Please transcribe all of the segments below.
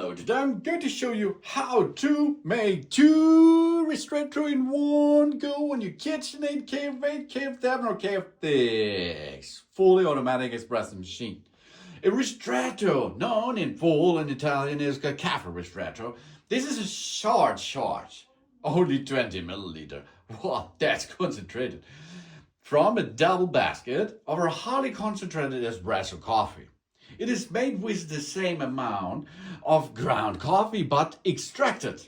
Hello, today I'm going to show you how to make 2 Ristretto in one go on your KitchenAid KF8, KF7 or KF6 fully automatic espresso machine. A Ristretto, known in full in Italian as a cafe Ristretto. This is a short, only 20 milliliter. Wow, that's concentrated. From a double basket of a highly concentrated espresso coffee. It is made with the same amount of ground coffee but extracted.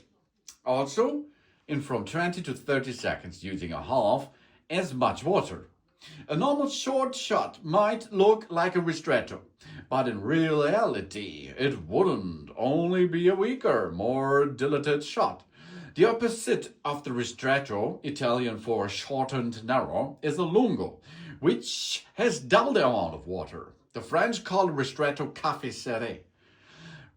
Also in from 20 to 30 seconds using a half as much water. A normal short shot might look like a Ristretto, but in reality it wouldn't, only be a weaker, more dilated shot. The opposite of the Ristretto, Italian for shortened narrow, is a lungo, which has double the amount of water. The French call Ristretto KF7.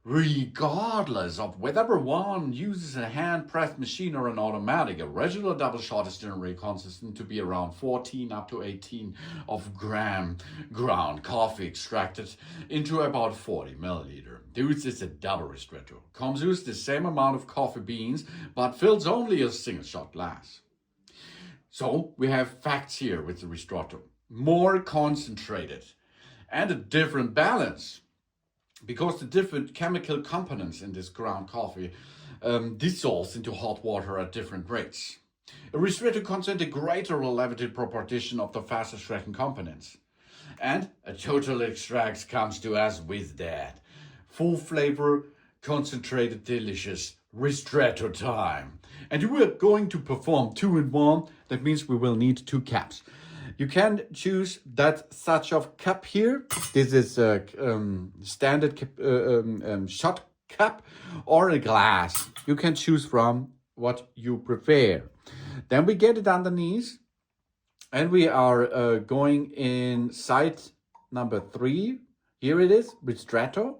Regardless of whether one uses a hand-pressed machine or an automatic, a regular double shot is generally consistent to be around 14 up to 18 of gram ground coffee extracted into about 40 milliliter. This is a double Ristretto. Consumes the same amount of coffee beans, but fills only a single shot glass. So we have facts here with the Ristretto. More concentrated and a different balance, because the different chemical components in this ground coffee dissolves into hot water at different rates. A Ristretto contains a greater relative proportion of the faster shredding components. And a total extract comes to us with that. Full flavor, concentrated, delicious Ristretto time. And you are going to perform 2 in 1. That means we will need 2 cups. You can choose that such of cup here. This is a standard shot cup or a glass. You can choose from what you prefer. Then we get it underneath and we are going in side number 3. Here it is, Ristretto.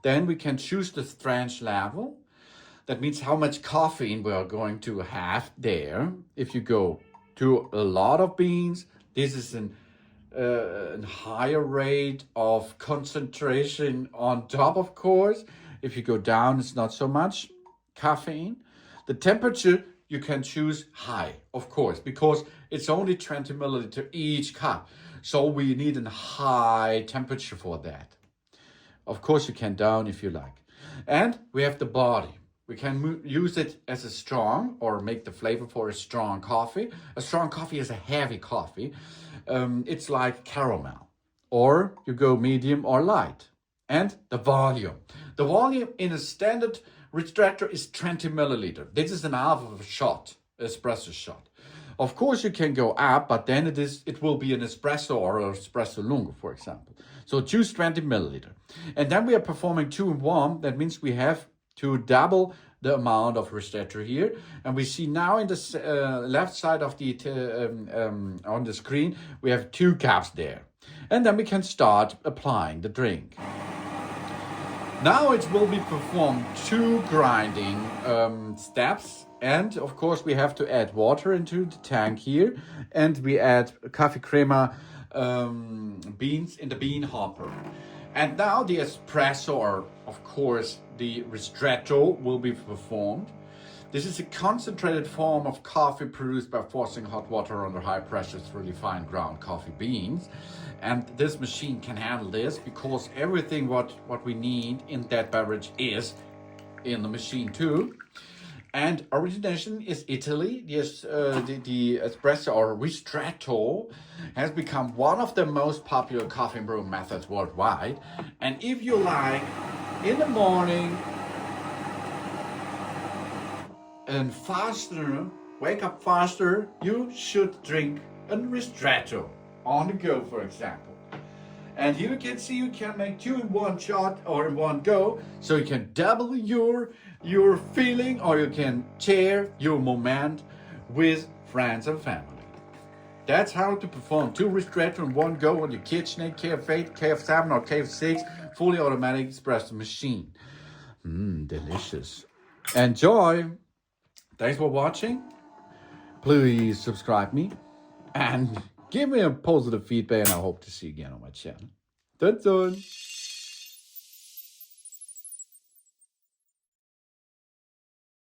Then we can choose the strength level. That means how much caffeine we are going to have there. If you go to a lot of beans, this is a higher rate of concentration on top, of course. If you go down, it's not so much caffeine. The temperature, you can choose high, of course, because it's only 20 milliliter each cup. So we need a high temperature for that. Of course, you can down if you like. And we have the body. We can use it as a strong or make the flavor for a strong coffee. A strong coffee is a heavy coffee. It's like caramel. Or you go medium or light. And the volume. The volume in a standard Ristretto is 20 milliliter. This is an half of a shot, espresso shot. Of course you can go up, but then it will be an espresso or an espresso lungo, for example. So choose 20 milliliter. And then we are performing 2 in 1. That means we have to double the amount of Ristretto here. And we see now in the left side of the on the screen, we have 2 cups there. And then we can start applying the drink. Now it will be performed 2 grinding steps. And of course we have to add water into the tank here. And we add coffee crema beans in the bean hopper. And now the espresso, or of course the Ristretto, will be performed. This is a concentrated form of coffee produced by forcing hot water under high pressure through refined ground coffee beans. And this machine can handle this because everything what we need in that beverage is in the machine too. And origination is Italy. Yes, the espresso or Ristretto has become one of the most popular coffee brewing methods worldwide. And if you like, in the morning and faster, wake up faster, you should drink a Ristretto on the go, for example. And here you can see you can make 2 in 1 shot or in 1 go. So you can double your feeling, or you can share your moment with friends and family. That's how to perform 2 Ristretto in 1 go on your KitchenAid KF8, KF7 or KF6 fully automatic espresso machine. Delicious. Enjoy. Thanks for watching. Please subscribe me and give me a positive feedback, and I hope to see you again on my channel. That's all.